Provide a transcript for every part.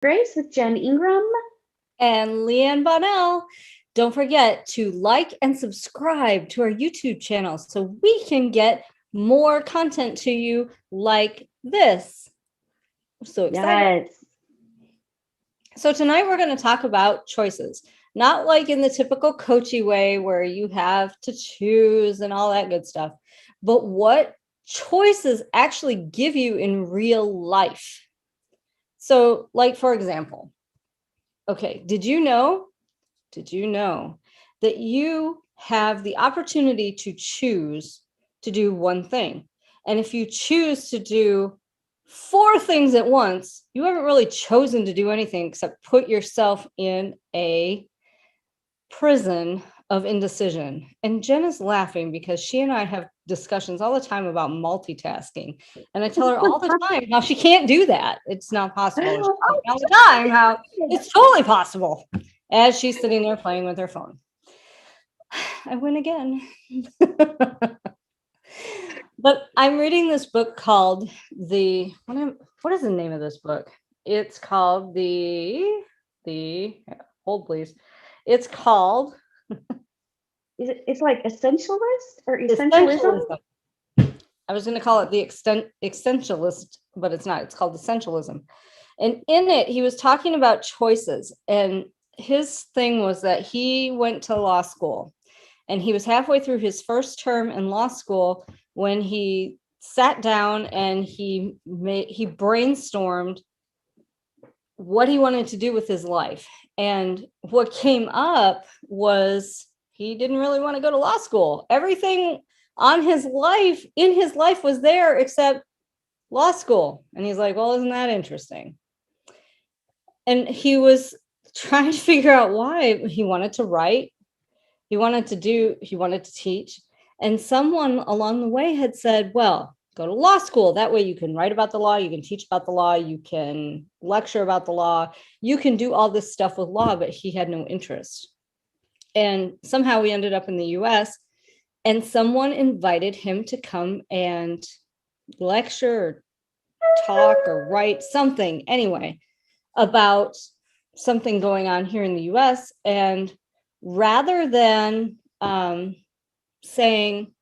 Grace with Jen Ingram. And Leanne Bonnell. Don't forget to like and subscribe to our YouTube channel so we can get more content to you like this. I'm so excited. Yes. So tonight we're going to talk about choices, not like in the typical coachy way where you have to choose and all that good stuff, but what choices actually give you in real life. So, like, for example, okay, did you know that you have the opportunity to choose to do one thing? And if you choose to do 4 things at once, you haven't really chosen to do anything except put yourself in a prison of indecision. And Jen is laughing because she and I have discussions all the time about multitasking. And I tell her all the time how she can't do that. It's not possible. And she tells me all the time how it's totally possible as she's sitting there playing with her phone. I win again. But I'm reading this book called what is the name of this book? It's called hold please. It's called It's like essentialist or essentialism? Essentialism. I was going to call it the essentialist, but it's not. It's called essentialism. And in it, he was talking about choices. And his thing was that he went to law school and he was halfway through his first term in law school when he sat down and he brainstormed what he wanted to do with his life. And what came up was he didn't really want to go to law school. Everything in his life was there except law school. And he's like, well, isn't that interesting? And he was trying to figure out why. He wanted to write. He wanted to teach. And someone along the way had said, well, go to law school. That way you can write about the law. You can teach about the law. You can lecture about the law. You can do all this stuff with law, but he had no interest. And somehow we ended up in the US and someone invited him to come and lecture or talk or write something anyway about something going on here in the US. And rather than saying,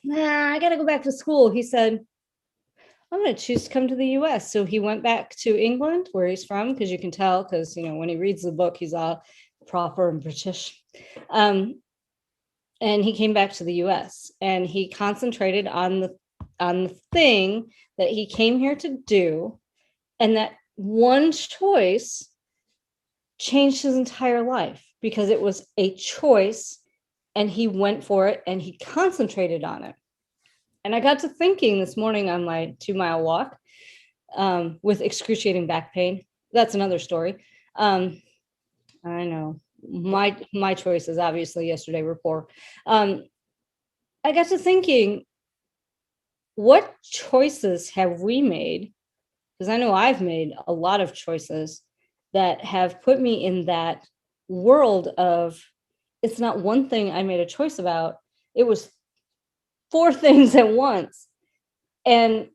nah, I got to go back to school, he said, I'm going to choose to come to the US. So he went back to England, where he's from, because you can tell, because, when he reads the book, he's all proper and British. And he came back to the US and he concentrated on the thing that he came here to do. And that one choice changed his entire life because it was a choice and he went for it and he concentrated on it. And I got to thinking this morning on my 2-mile walk with excruciating back pain. That's another story. I know my choices obviously yesterday were poor. I got to thinking, what choices have we made? Because I know I've made a lot of choices that have put me in that world of, it's not one thing I made a choice about. It was 4 things at once. And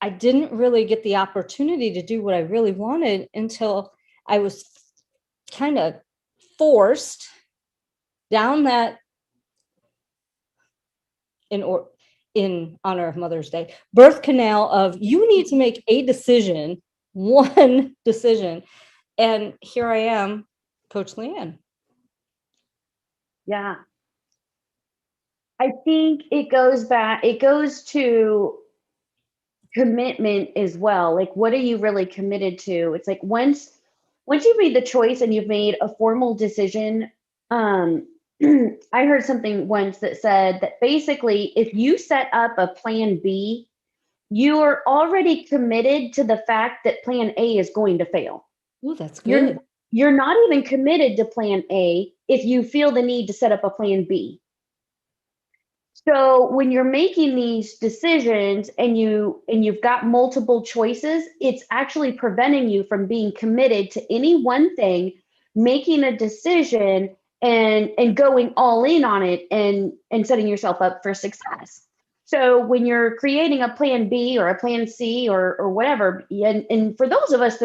I didn't really get the opportunity to do what I really wanted until I was kind of forced down that, in honor of Mother's Day, birth canal of, you need to make a decision, one decision. And here I am, Coach Leanne. Yeah. I think it goes to commitment as well. Like, what are you really committed to? It's like once you've made the choice and you've made a formal decision, I heard something once that said that basically if you set up a plan B, you are already committed to the fact that plan A is going to fail. Oh, that's You're good. you're not even committed to plan A if you feel the need to set up a plan B. So when you're making these decisions and you've got multiple choices, it's actually preventing you from being committed to any one thing, making a decision and going all in on it and setting yourself up for success. So when you're creating a plan B or a plan C or whatever, and for those of us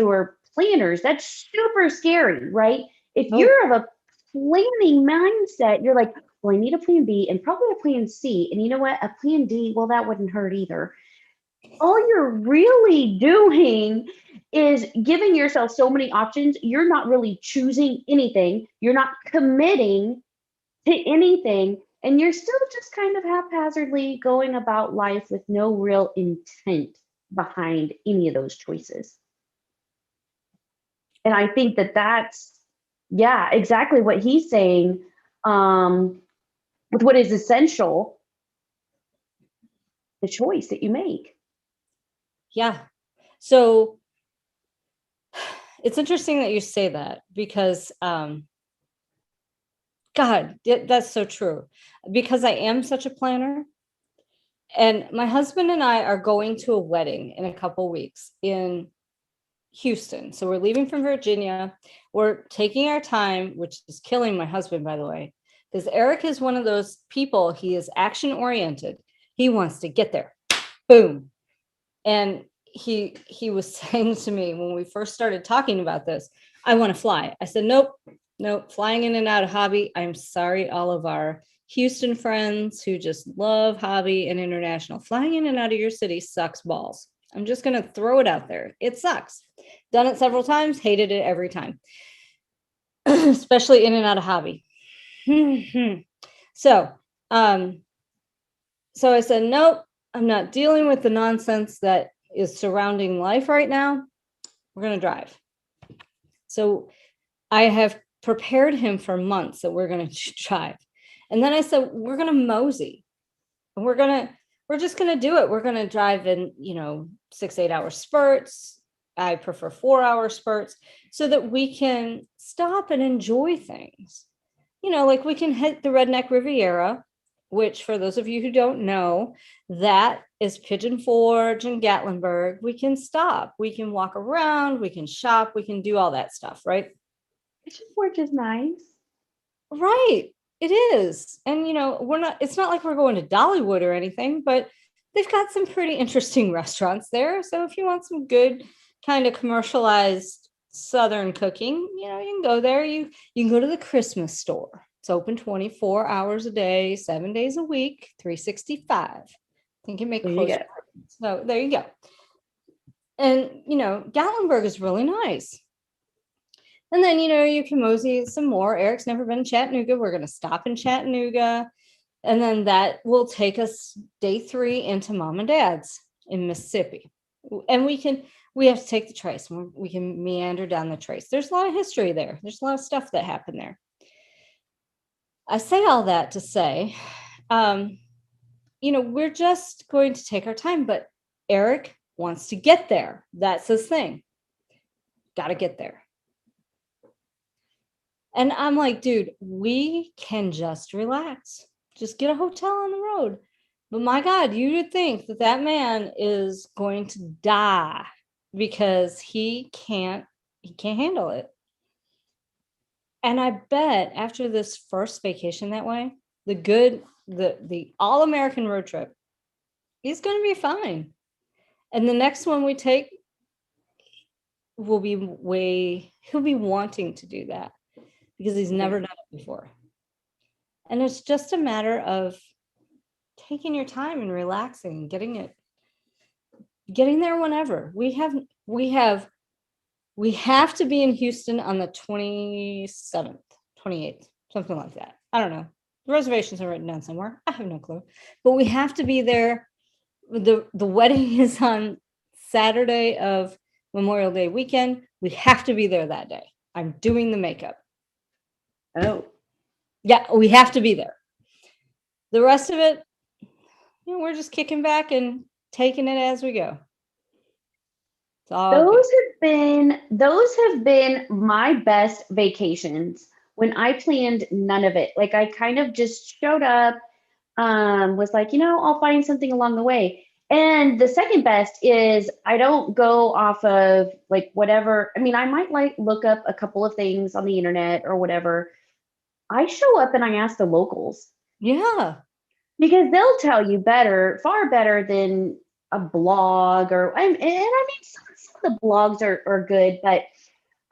planners, that's super scary, right? If Oh, you're of a planning mindset, you're like, well, I need a plan B and probably a plan C. And you know what? A plan D, well, that wouldn't hurt either. All you're really doing is giving yourself so many options. You're not really choosing anything. You're not committing to anything. And you're still just kind of haphazardly going about life with no real intent behind any of those choices. And I think that that's, yeah, exactly what he's saying, um, with what is essential, the choice that you make. yeah. So it's interesting that you say that because, God, that's so true. Because I am such a planner. And my husband and I are going to a wedding in a couple weeks in Houston. So we're leaving from Virginia. We're taking our time, which is killing my husband, by the way, because Eric is one of those people. He is action oriented. He wants to get there. Boom. And he was saying to me when we first started talking about this, I want to fly. I said, nope, flying in and out of hobby. I'm sorry, all of our Houston friends who just love hobby and international. Flying in and out of your city sucks balls. I'm just going to throw it out there. It sucks. Done it several times, hated it every time, especially in and out of hobby. so, um, so I said, nope, I'm not dealing with the nonsense that is surrounding life right now. We're going to drive. So I have prepared him for months that we're going to drive. And then I said, we're going to mosey. And we're just going to do it. We're going to drive in, 6-8 hour spurts. I prefer 4-hour spurts so that we can stop and enjoy things. Like we can hit the Redneck Riviera, which for those of you who don't know, that is Pigeon Forge and Gatlinburg. We can stop, we can walk around, we can shop, we can do all that stuff, right? Pigeon Forge is nice. Right. It is. And it's not like we're going to Dollywood or anything, but they've got some pretty interesting restaurants there. So if you want some good kind of commercialized Southern cooking, you can go there. You can go to the Christmas store. It's open 24 hours a day, 7 days a week, 365. I think it may close. So there you go. And Gatlinburg is really nice. And then, you can mosey some more. Eric's never been in Chattanooga. We're going to stop in Chattanooga. And then that will take us day 3 into mom and dad's in Mississippi. And we have to take the trace. We can meander down the trace. There's a lot of history there. There's a lot of stuff that happened there. I say all that to say, we're just going to take our time, but Eric wants to get there. That's his thing. Got to get there. And I'm like, dude, we can just relax. Just get a hotel on the road. But my God, you would think that man is going to die because he can't handle it. And I bet after this first vacation that way, the all-American road trip, he's going to be fine. And the next one we take he'll be wanting to do that because he's never done it before. And it's just a matter of taking your time and relaxing and getting there whenever. We have to be in Houston on the 27th, 28th, something like that. I don't know. The reservations are written down somewhere. I have no clue. But we have to be there. The wedding is on Saturday of Memorial Day weekend. We have to be there that day. I'm doing the makeup. Oh. Yeah, we have to be there. The rest of it, we're just kicking back and taking it as we go. Those have been my best vacations when I planned none of it. Like I kind of just showed up, was like, I'll find something along the way. And the second best is I don't go off of like whatever. I mean, I might like look up a couple of things on the internet or whatever. I show up and I ask the locals. Yeah. Because they'll tell you far better than a blog some of the blogs are good, but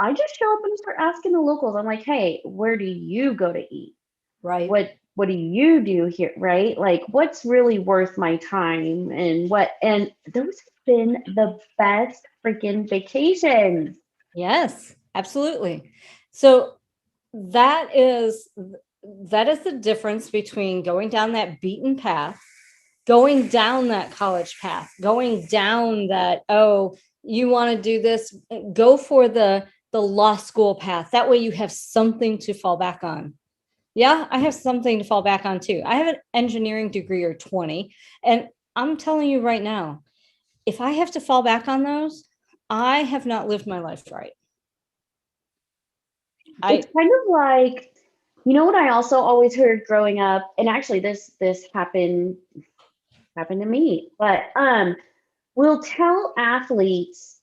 I just show up and start asking the locals. I'm like, hey, where do you go to eat? Right. What do you do here? Right? Like, what's really worth my time? And those have been the best freaking vacations. Yes, absolutely. So that is the difference between going down that beaten path, going down that college path, going down that, oh, you want to do this, go for the law school path. That way you have something to fall back on. Yeah, I have something to fall back on too. I have an engineering degree or 20, and I'm telling you right now, if I have to fall back on those, I have not lived my life right. It's I kind of like, you know what I also always heard growing up, and actually this happened to me, but we'll tell athletes,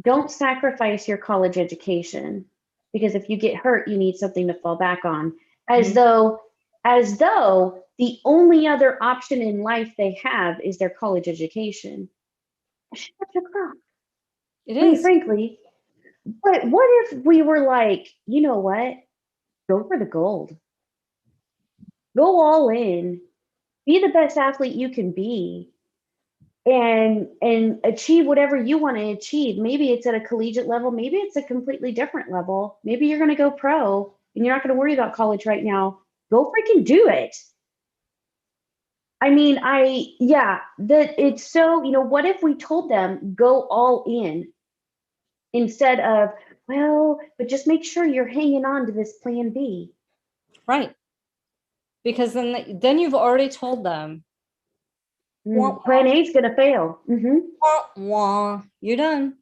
don't sacrifice your college education because if you get hurt, you need something to fall back on. As Mhm. though as though the only other option in life they have is their college education. Shut the crap. It I mean, is. frankly, but what if we were like, you know what? Go for the gold. Go all in. Be the best athlete you can be and achieve whatever you want to achieve. Maybe it's at a collegiate level, maybe it's a completely different level. Maybe you're going to go pro and you're not going to worry about college right now. Go freaking do it. I mean, yeah, that it's so, what if we told them go all in instead of, well, but just make sure you're hanging on to this plan B. Right. Because then you've already told them, wah, Plan A is going to fail. wah, wah, you're done.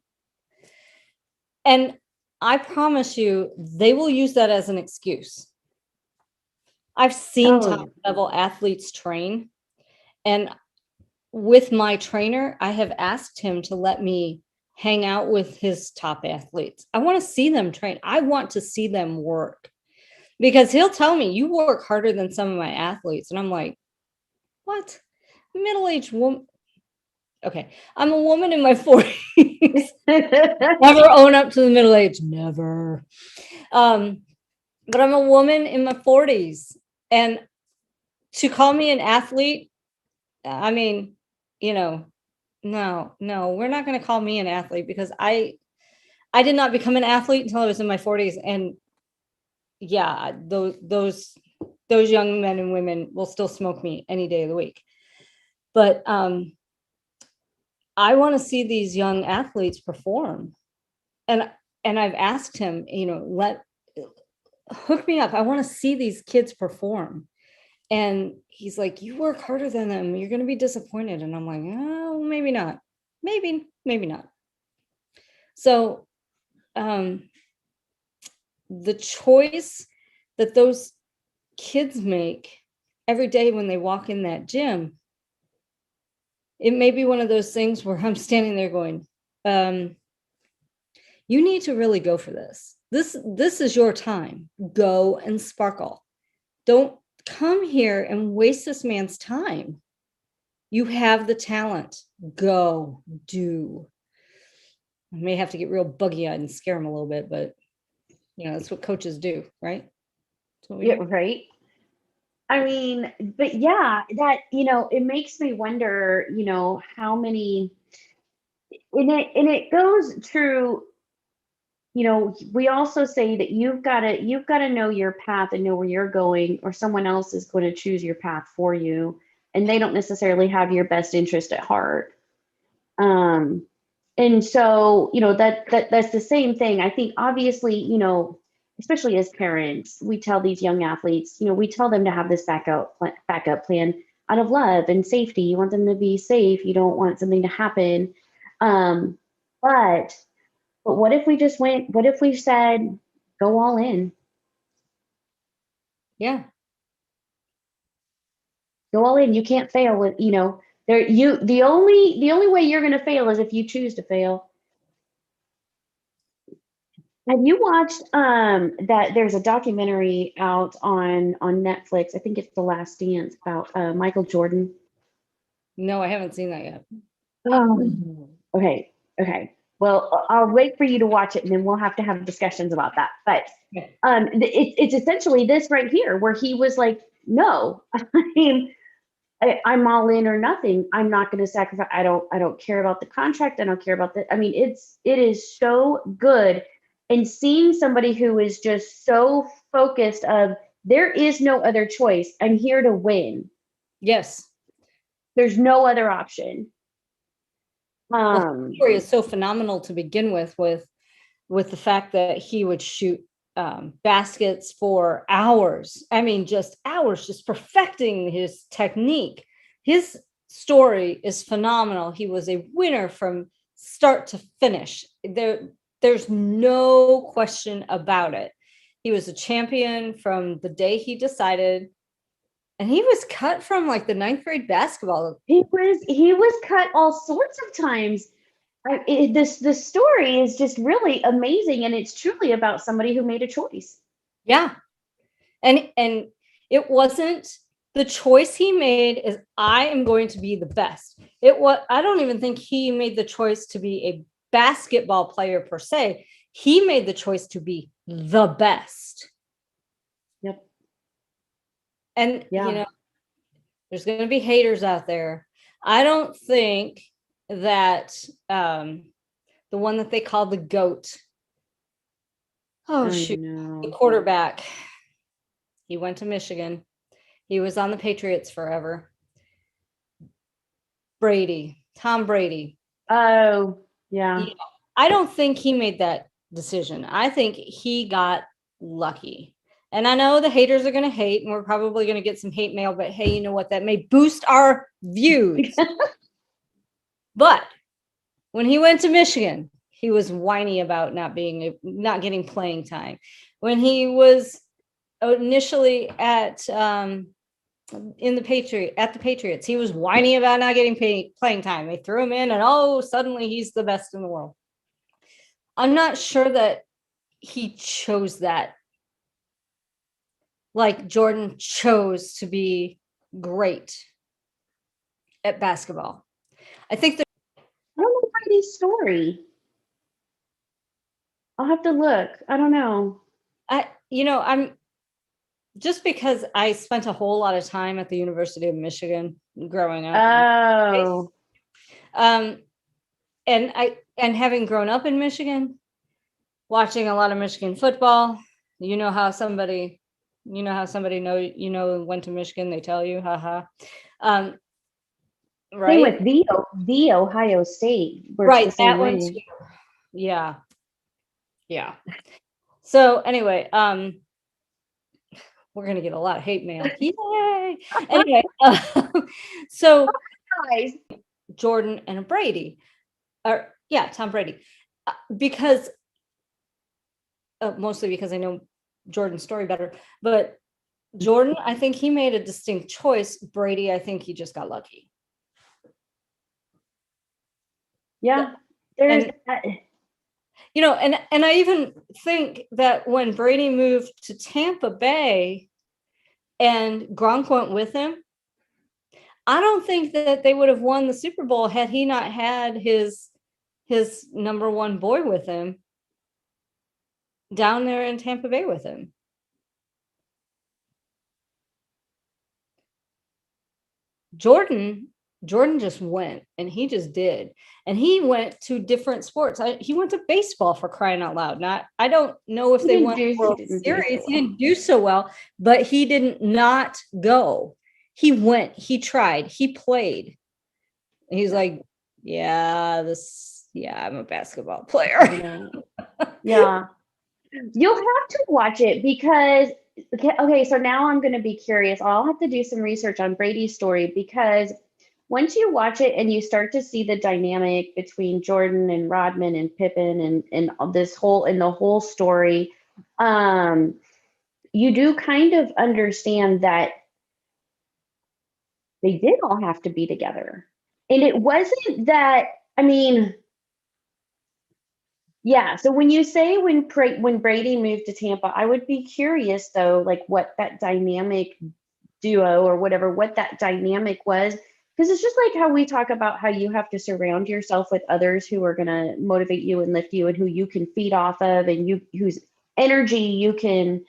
And I promise you, they will use that as an excuse. I've seen top Oh, level athletes train, and with my trainer, I have asked him to let me hang out with his top athletes. I want to see them train. I want to see them work because he'll tell me, you work harder than some of my athletes. And I'm like, what? Middle-aged woman. Okay. I'm a woman in my 40s. Never own up to the middle age. Never. Um, but I'm a woman in my 40s. And to call me an athlete, I mean, you know, no, we're not going to call me an athlete because I did not become an athlete until I was in my 40s. And yeah, those young men and women will still smoke me any day of the week. But I want to see these young athletes perform. And I've asked him, let hook me up. I want to see these kids perform. And he's like, you work harder than them. You're going to be disappointed. And I'm like, oh, maybe not. Maybe not. So the choice that those kids make every day when they walk in that gym, it may be one of those things where I'm standing there going, you need to really go for this. This is your time. Go and sparkle. Don't come here and waste this man's time. You have the talent. Go do. I may have to get real buggy-eyed and scare him a little bit, but that's what coaches do, right? That's what we yeah, do. right. I mean, but yeah, that, it makes me wonder, how many, and it goes through, we also say that you've got to know your path and know where you're going, or someone else is going to choose your path for you, and they don't necessarily have your best interest at heart. Um, and so, that's the same thing. I think obviously, especially as parents, we tell these young athletes, we tell them to have this backup plan out of love and safety. You want them to be safe. You don't want something to happen. Um, but what if we just went, what if we said, go all in, Yeah. go all in. You can't fail with, the only way you're going to fail is if you choose to fail. Have you watched that there's a documentary out on Netflix? I think it's The Last Dance about Michael Jordan. No, I haven't seen that yet. Oh, okay, okay. Well, I'll wait for you to watch it, and then we'll have to have discussions about that. But it's essentially this right here, where he was like, "No, I mean, I'm all in or nothing. I'm not going to sacrifice. I don't care about the contract. I don't care about the. I mean, it is so good, and seeing somebody who is just so focused of there is no other choice. I'm here to win. Yes. There's no other option. Well, the story is so phenomenal to begin with the fact that he would shoot baskets for hours. I mean, just hours, just perfecting his technique. His story is phenomenal. He was a winner from start to finish. There's no question about it. He was a champion from the day he decided, and he was cut from like the 9th grade basketball. He was cut all sorts of times. This story is just really amazing, and it's truly about somebody who made a choice. Yeah, and it wasn't the choice he made is I am going to be the best. I don't even think he made the choice to be a basketball player per se. He made the choice to be the best. Yep. And there's going to be haters out there. I don't think that the one that they call the GOAT. Oh, shoot. The quarterback. He went to Michigan. He was on the Patriots forever. Tom Brady. Oh, yeah. I don't think he made that decision. I think he got lucky. And I know the haters are going to hate, and we're probably going to get some hate mail, but hey, you know what? That may boost our views. But when he went to Michigan, he was whiny about not getting playing time. When he was initially at the Patriots, he was whiny about not getting playing time. They threw him in, and suddenly he's the best in the world. I'm not sure that he chose that. Like Jordan chose to be great at basketball. I think I don't know Brady's story. I'll have to look. I don't know. I'm just because I spent a whole lot of time at the University of Michigan growing up. Oh. And having grown up in Michigan, watching a lot of Michigan football, how somebody went to Michigan, they tell you, haha. Right. Same with the Ohio State. Right. That one too. Yeah. Yeah. So anyway, we're gonna get a lot of hate mail. Yay! Anyway, so guys, Jordan and Brady, Tom Brady, because mostly because I know Jordan's story better, but Jordan, I think he made a distinct choice. Brady, I think he just got lucky. Yeah, there's that. And I even think that when Brady moved to Tampa Bay and Gronk went with him, I don't think that they would have won the Super Bowl had he not had his number one boy with him down there in Tampa Bay with him. Jordan just went, and he just did. And he went to different sports. He went to baseball, for crying out loud. I don't know if they won the World Series. He didn't do so well, but he didn't not go. He went, he tried, he played. And he's like, I'm a basketball player. Yeah. You'll have to watch it because, okay, so now I'm going to be curious. I'll have to do some research on Brady's story, because once you watch it and you start to see the dynamic between Jordan and Rodman and Pippen and the whole story, you do kind of understand that they did all have to be together. And it wasn't that, I mean, yeah. So when you say when Brady moved to Tampa, I would be curious though, like what that dynamic duo or whatever, what that dynamic was. because it's just like how we talk about how you have to surround yourself with others who are going to motivate you and lift you and who you can feed off of and you whose energy you can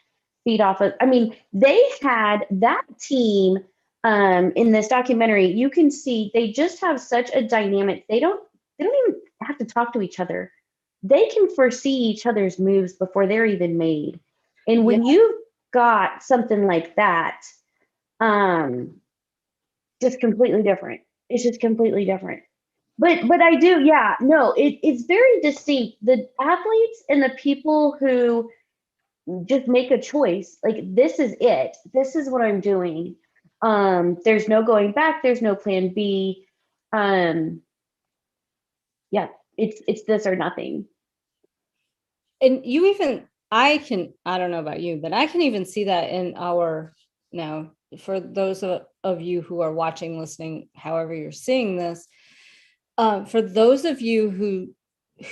feed off of. I mean, they had that team in this documentary. You can see they just have such a dynamic. They don't even have to talk to each other. They can foresee each other's moves before they're even made. And Yeah. when you've got something like that, um, just completely different. It's just completely different. But I do, yeah, no, it's very distinct. The athletes and the people who just make a choice, like this is it. This is what I'm doing. There's no going back, there's no plan B. Um, yeah, it's this or nothing. And you even, I don't know about you, but I can even see that in our, now, for those of you who are watching, listening, however you're seeing this, for those of you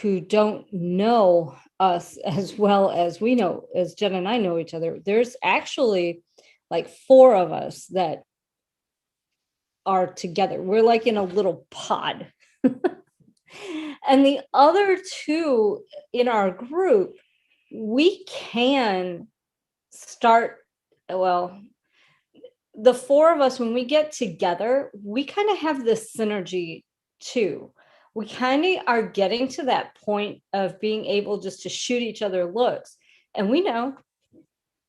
who don't know us as well as we know, as Jen and I know each other, there's actually like 4 of us that are together. We're like in a little pod. And the other 2 in our group, we can start, well, the 4 of us, when we get together, we kind of have this synergy too. We kind of are getting to that point of being able just to shoot each other looks. And we know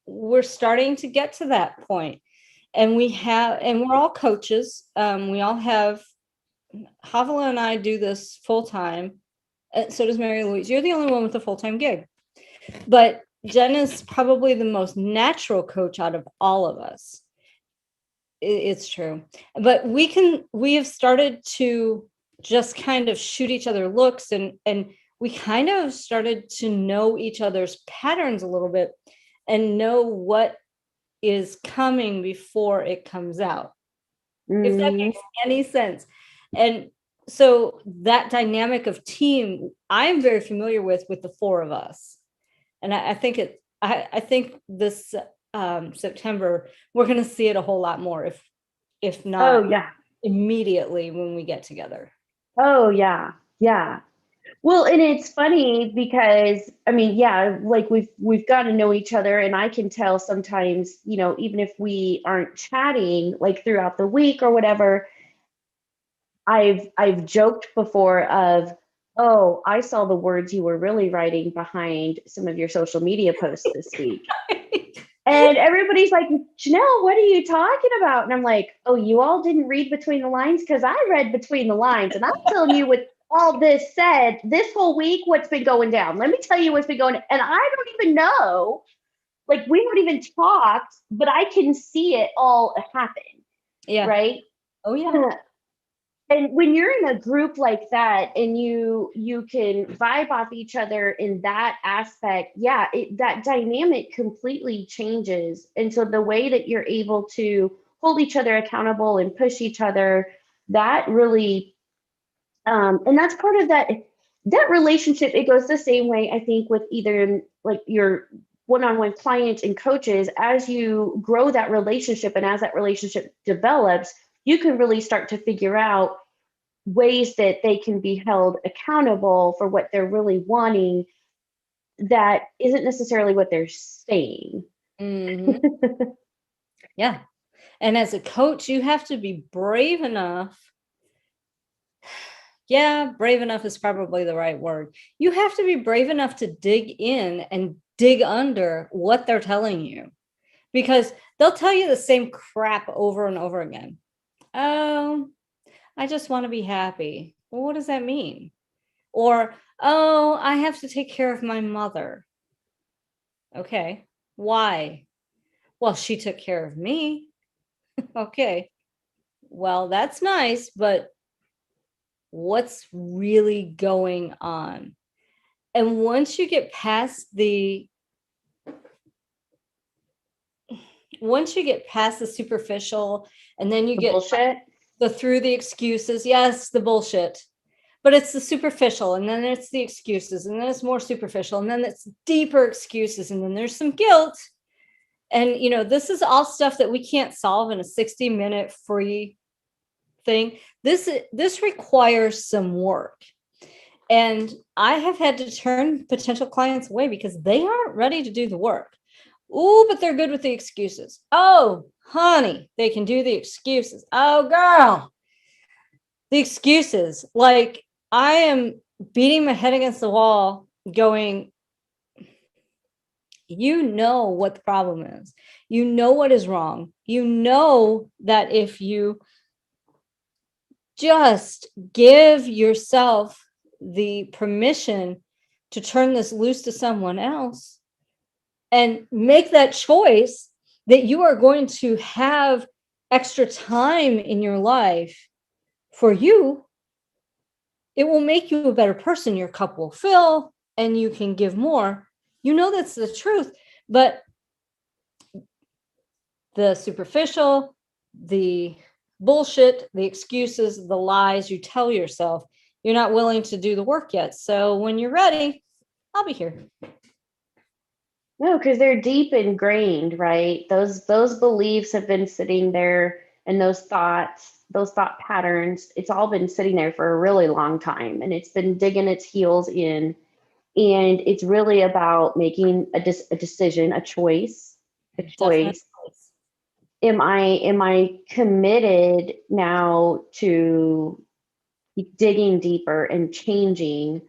we're starting to get to that point. And we're all coaches. We all have, Havala and I do this full time. So does Mary Louise. You're the only one with a full-time gig. But Jen is probably the most natural coach out of all of us. It's true. But we have started to just kind of shoot each other looks, and we kind of started to know each other's patterns a little bit and know what is coming before it comes out. If that makes any sense. And so that dynamic of team, I'm very familiar with the 4 of us. And I think I think this September, we're going to see it a whole lot more, if not Oh yeah. immediately when we get together. Oh yeah. Yeah. Well, and it's funny because I mean, yeah, like we've got to know each other, and I can tell sometimes, even if we aren't chatting like throughout the week or whatever, I've joked before of, oh, I saw the words you were really writing behind some of your social media posts this week. And everybody's like, Janelle, what are you talking about? And I'm like, oh, you all didn't read between the lines? Because I read between the lines. And I'm telling you, with all this said, this whole week, what's been going down? Let me tell you what's been going on. And I don't even know. Like, we haven't even talked, but I can see it all happen. Yeah. Right? Oh, yeah. And when you're in a group like that and you can vibe off each other in that aspect, yeah, that dynamic completely changes. And so the way that you're able to hold each other accountable and push each other, that really, and that's part of that relationship. It goes the same way, I think, with either like your one-on-one clients and coaches. As you grow that relationship and as that relationship develops, you can really start to figure out ways that they can be held accountable for what they're really wanting that isn't necessarily what they're saying. Mm-hmm. Yeah. And as a coach, you have to be brave enough. Yeah, brave enough is probably the right word. You have to be brave enough to dig in and dig under what they're telling you, because they'll tell you the same crap over and over again. Oh, I just want to be happy. Well, what does that mean? Or, oh, I have to take care of my mother. Okay. Why? Well, she took care of me. Okay. Well, that's nice, but what's really going on? And once you get past the superficial, and then you The get bullshit. through the excuses, yes, the bullshit, but it's the superficial, and then it's the excuses, and then it's more superficial, and then it's deeper excuses, and then there's some guilt. And this is all stuff that we can't solve in a 60-minute free thing. This requires some work. And I have had to turn potential clients away because they aren't ready to do the work. Oh, but they're good with the excuses. Oh, honey, they can do the excuses. Oh, girl, the excuses. Like, I am beating my head against the wall going, you know what the problem is. You know what is wrong. You know that if you just give yourself the permission to turn this loose to someone else and make that choice, that you are going to have extra time in your life for you, it will make you a better person. Your cup will fill and you can give more. You know, that's the truth. But the superficial, the bullshit, the excuses, the lies you tell yourself, you're not willing to do the work yet. So when you're ready, I'll be here. No, because they're deep ingrained, right? Those beliefs have been sitting there, and those thoughts, those thought patterns, it's all been sitting there for a really long time, and it's been digging its heels in. And it's really about making a decision, a choice, a Definitely. choice. Am I committed now to digging deeper and changing,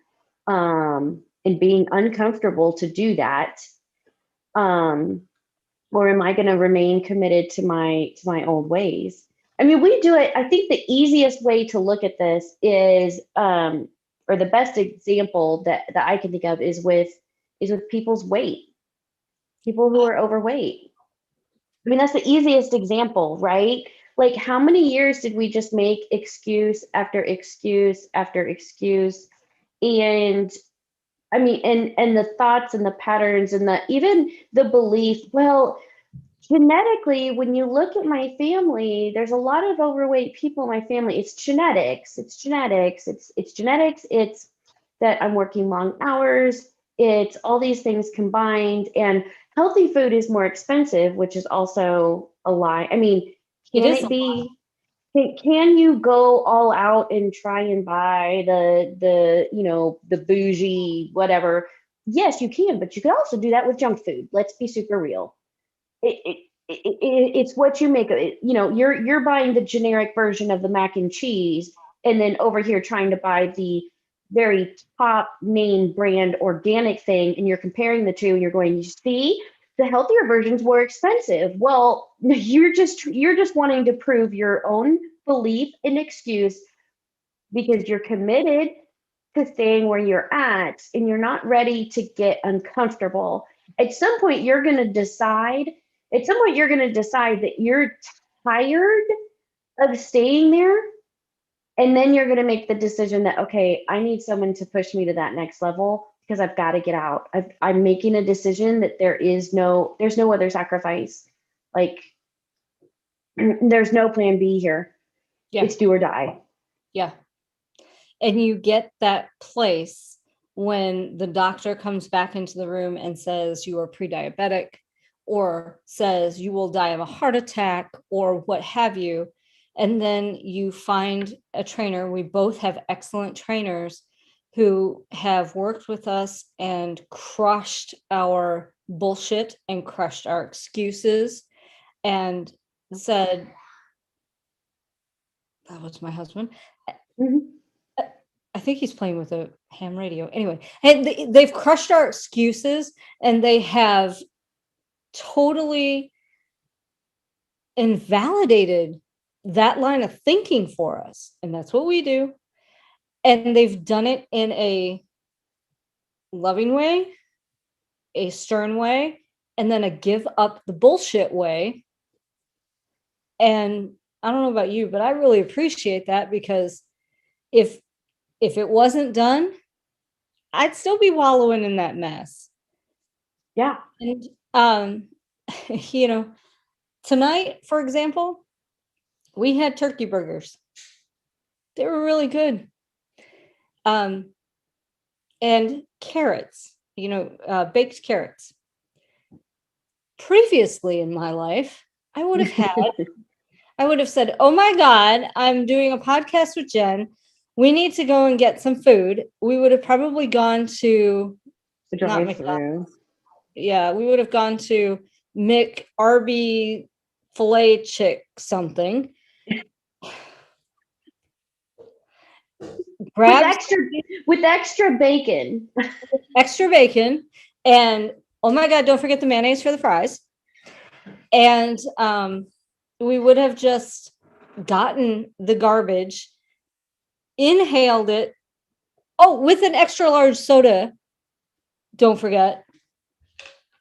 and being uncomfortable to do that? Um, or am I going to remain committed to my old ways? I mean, we do it. I think the easiest way to look at this is, or the best example that I can think of is with people's weight, people who are overweight. I mean, that's the easiest example, right? Like, how many years did we just make excuse after excuse after excuse? And I mean, and the thoughts and the patterns and the even the belief, well, genetically, when you look at my family, there's a lot of overweight people in my family. It's genetics. It's genetics. It's genetics. It's that I'm working long hours. It's all these things combined. And healthy food is more expensive, which is also a lie. I mean, It can is. it be? Can you go all out and try and buy the bougie whatever? Yes, you can, but you can also do that with junk food. Let's be super real. It's what you make of it. You're buying the generic version of the mac and cheese, and then over here trying to buy the very top name brand organic thing, and you're comparing the two, and you're going, you see, the healthier version's more expensive. Well, you're just wanting to prove your own belief and excuse because you're committed to staying where you're at and you're not ready to get uncomfortable. At some point, you're going to decide, that you're tired of staying there. And then you're going to make the decision that, okay, I need someone to push me to that next level because I've got to get out. I'm making a decision that there's no other sacrifice. Like, there's no plan B here. Yeah. It's do or die. Yeah. And you get that place when the doctor comes back into the room and says you are pre-diabetic, or says you will die of a heart attack, or what have you. And then you find a trainer. We both have excellent trainers who have worked with us and crushed our bullshit and crushed our excuses and said, that was my husband. Mhm. I think he's playing with a ham radio. Anyway, and they've crushed our excuses, and they have totally invalidated that line of thinking for us. And that's what we do. And they've done it in a loving way, a stern way, and then a give up the bullshit way. And I don't know about you, but I really appreciate that, because if it wasn't done, I'd still be wallowing in that mess. Yeah. And you know, tonight, for example, we had turkey burgers. They were really good. And carrots, baked carrots. Previously in my life, I would have had I would have said, oh my God, I'm doing a podcast with Jen. We need to go and get some food. We would have probably gone to The not drive McDonald's. through. Yeah, we would have gone to Arby filet chick something. Grab With extra bacon. extra bacon, and oh my God, don't forget the mayonnaise for the fries. And we would have just gotten the garbage, inhaled it. Oh, with an extra large soda. Don't forget.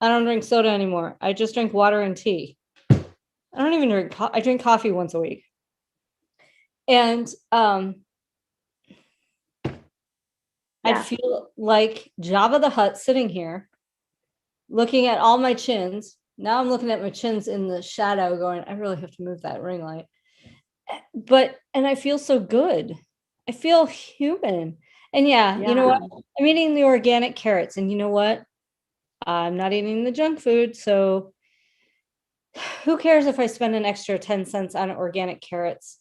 I don't drink soda anymore. I just drink water and tea. I don't even drink. I drink coffee once a week. And I'd feel like Jabba the Hutt sitting here, looking at all my chins. Now I'm looking at my chins in the shadow, going, I really have to move that ring light. And I feel so good. I feel human. And you know what? I'm eating the organic carrots, and you know what? I'm not eating the junk food. So who cares if I spend an extra 10 cents on organic carrots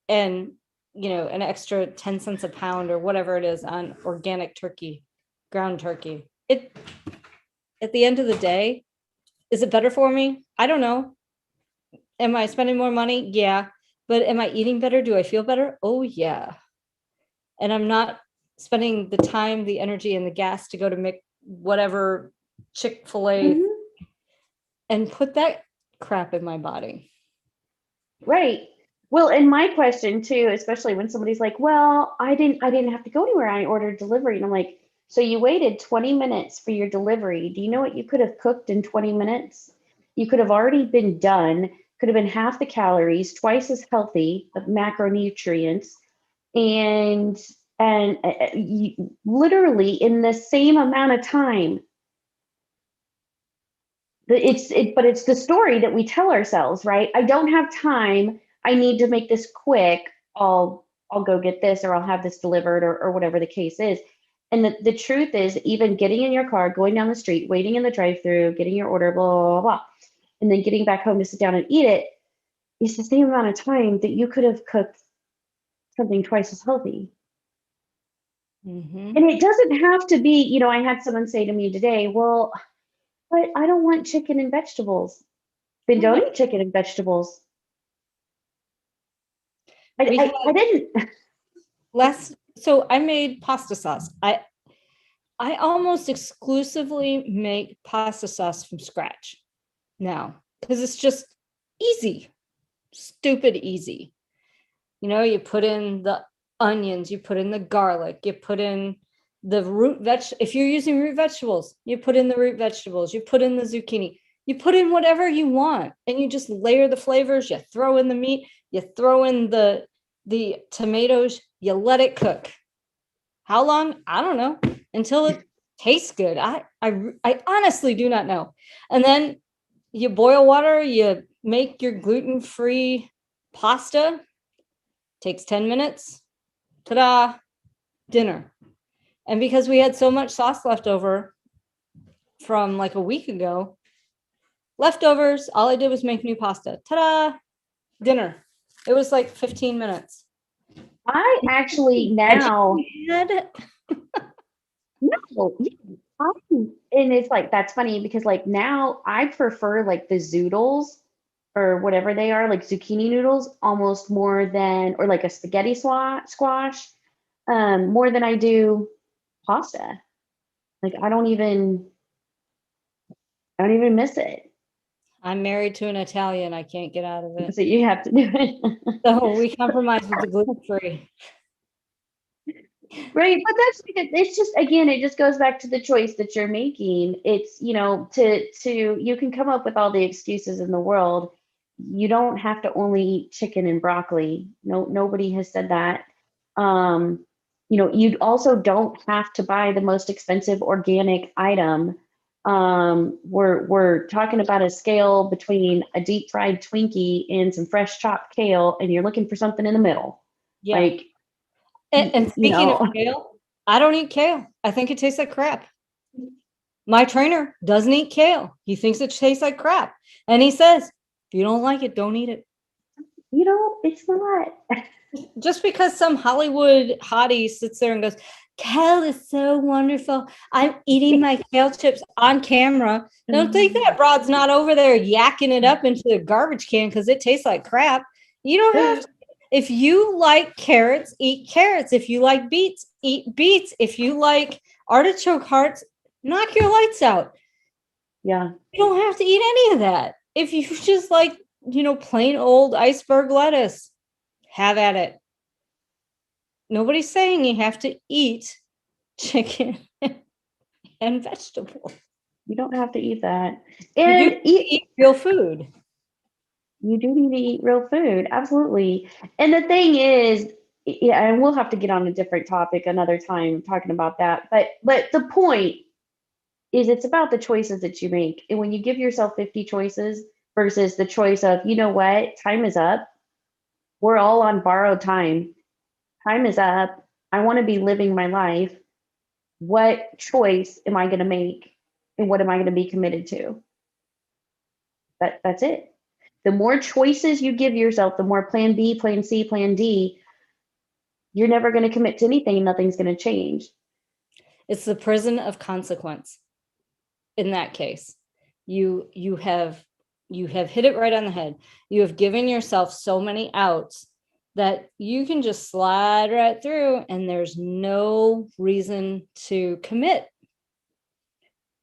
and, an extra 10 cents a pound or whatever it is on organic turkey, ground turkey. At the end of the day, is it better for me? I don't know. Am I spending more money? Yeah. But am I eating better? Do I feel better? Oh, yeah. And I'm not spending the time, the energy, and the gas to go to make whatever Chick-fil-A and put that crap in my body. Right. Well, and my question too, especially when somebody's like, well, I didn't have to go anywhere. I ordered delivery. And I'm like, so you waited 20 minutes for your delivery. Do you know what you could have cooked in 20 minutes? You could have already been done, could have been half the calories, twice as healthy of macronutrients, and literally in the same amount of time. But it's the story that we tell ourselves, right? I don't have time. I need to make this quick. I'll go get this, or I'll have this delivered, or whatever the case is. And the truth is, even getting in your car, going down the street, waiting in the drive-through, getting your order, blah, blah, blah, blah, and then getting back home to sit down and eat it is the same amount of time that you could have cooked something twice as healthy. And it doesn't have to be, I had someone say to me today, well, but I don't want chicken and vegetables. Then don't eat chicken and vegetables. I didn't. So I made pasta sauce. I almost exclusively make pasta sauce from scratch now because it's just easy, stupid easy. You put in the onions, you put in the garlic, you put in the if you're using root vegetables, you put in the root vegetables, you put in the zucchini, you put in whatever you want, and you just layer the flavors. You throw in the meat, you throw in the tomatoes, you let it cook. How long? I don't know, until it tastes good. I honestly do not know. And then you boil water, you make your gluten-free pasta. Takes 10 minutes. Ta-da, dinner. And because we had so much sauce left over from like a week ago, leftovers, all I did was make new pasta. Ta-da, dinner. It was like 15 minutes. I actually now no, and it's like, that's funny because like now I prefer like the zoodles or whatever they are, like zucchini noodles, almost more than, or like a spaghetti squash, more than I do pasta. Like I don't even miss it. I'm married to an Italian. I can't get out of it. So you have to do it. So we compromise with the gluten-free. Right. But it's just, again, it just goes back to the choice that you're making. It's, you can come up with all the excuses in the world. You don't have to only eat chicken and broccoli. No, nobody has said that. You also don't have to buy the most expensive organic item. We're talking about a scale between a deep fried Twinkie and some fresh chopped kale, and you're looking for something in the middle. Yeah. Like, and speaking of kale, I don't eat kale. I think it tastes like crap. My trainer doesn't eat kale. He thinks it tastes like crap. And he says, if you don't like it, don't eat it. It's not. Just because some Hollywood hottie sits there and goes, kale is so wonderful. I'm eating my kale chips on camera. Don't think that broad's not over there yakking it up into the garbage can because it tastes like crap. You don't have to. If you like carrots, eat carrots. If you like beets, eat beets. If you like artichoke hearts, knock your lights out. Yeah. You don't have to eat any of that. If you just like, plain old iceberg lettuce, have at it. Nobody's saying you have to eat chicken and vegetables. You don't have to eat that. You And do eat real food. you do need to eat real food. Absolutely. And the thing is, yeah, and we'll have to get on a different topic another time talking about that. But the point is it's about the choices that you make. And when you give yourself 50 choices versus the choice of, you know what, time is up. We're all on borrowed time. Time is up. I want to be living my life. What choice am I going to make? And what am I going to be committed to? That's it. The more choices you give yourself, the more plan B, plan C, plan D, you're never going to commit to anything. Nothing's going to change. It's the prison of consequence. In that case, you have hit it right on the head. You have given yourself so many outs that you can just slide right through and there's no reason to commit.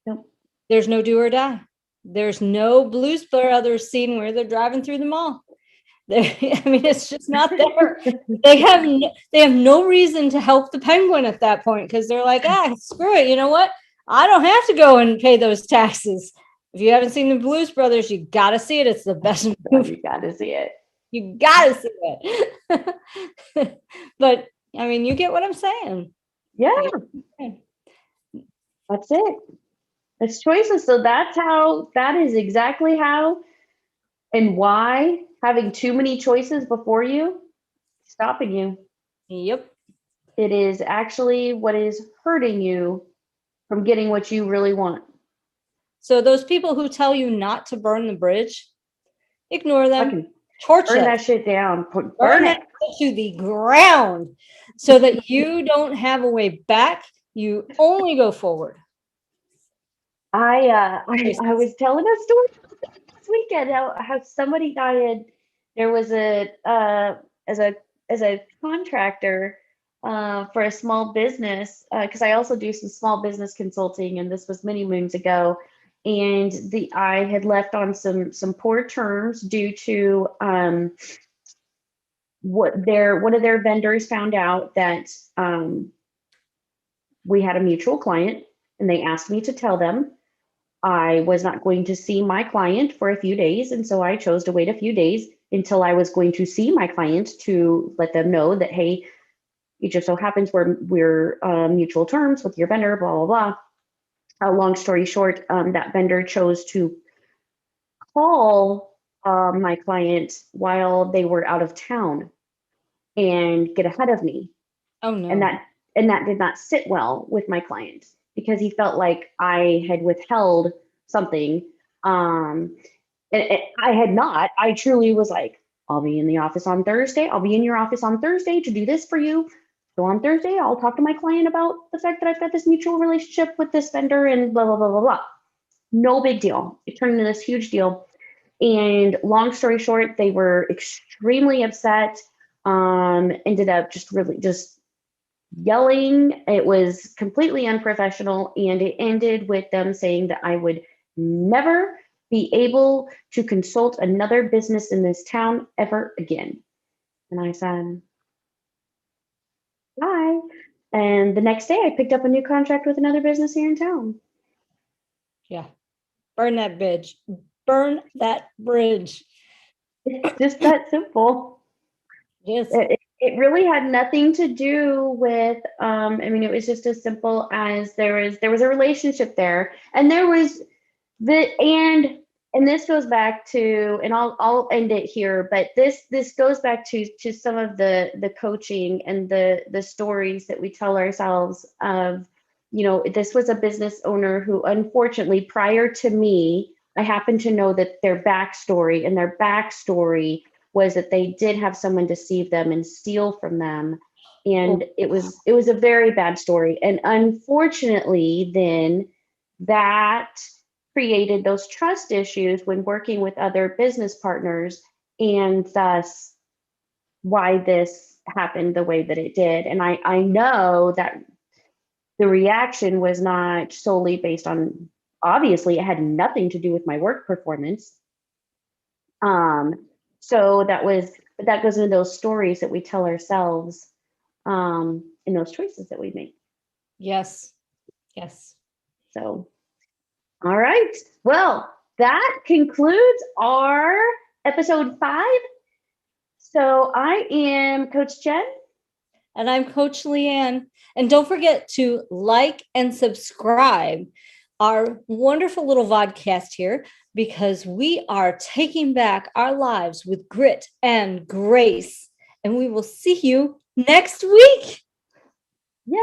Nope. There's no do or die. There's no Blues Brothers scene where they're driving through the mall. It's just not there. They have no reason to help the penguin at that point because they're like, screw it. You know what? I don't have to go and pay those taxes. If you haven't seen the Blues Brothers, you got to see it. It's the best movie. You got to see it. You got to see it. But you get what I'm saying. Yeah. That's it. It's choices. So that is exactly how and why having too many choices before you stopping you. Yep. It is actually what is hurting you from getting what you really want. So those people who tell you not to burn the bridge, ignore them. Torch burn that shit down. Burn it to the ground so that you don't have a way back. You only go forward. I was telling a story this weekend how somebody died. There was as a contractor for a small business because I also do some small business consulting, and this was many moons ago. And I had left on some poor terms due to one of their vendors found out that we had a mutual client, and they asked me to tell them. I was not going to see my client for a few days, and so I chose to wait a few days until I was going to see my client to let them know that, hey, it just so happens we're mutual terms with your vendor, blah, blah, blah. Long story short, that vendor chose to call my client while they were out of town and get ahead of me. Oh no. And that did not sit well with my client because he felt like I had withheld something. And I had not. I truly was like, I'll be in the office on Thursday. I'll be in your office on Thursday to do this for you. So on Thursday, I'll talk to my client about the fact that I've got this mutual relationship with this vendor and blah, blah, blah, blah, blah. No big deal. It turned into this huge deal. And long story short, they were extremely upset. Ended up just yelling. It was completely unprofessional, and it ended with them saying that I would never be able to consult another business in this town ever again. And I said, bye. And the next day I picked up a new contract with another business here in town. Yeah. Burn that bridge. Burn that bridge. It's just that simple. Yes. It really had nothing to do with it was just as simple as there was a relationship there, and there was and this goes back to, and I'll end it here, but this goes back to some of the coaching and the stories that we tell ourselves of, this was a business owner who, unfortunately, prior to me, I happen to know that their backstory was that they did have someone deceive them and steal from them. And Oh, it was a very bad story. And unfortunately, then that created those trust issues when working with other business partners, and thus why this happened the way that it did. And I know that the reaction was not solely based on, obviously it had nothing to do with my work performance. So that goes into those stories that we tell ourselves, in those choices that we make. yes. Yes. So, all right. Well, that concludes our episode 5. So I am Coach Jen. And I'm Coach Leanne. And don't forget to like and subscribe our wonderful little vodcast here, because we are taking back our lives with grit and grace. And we will see you next week.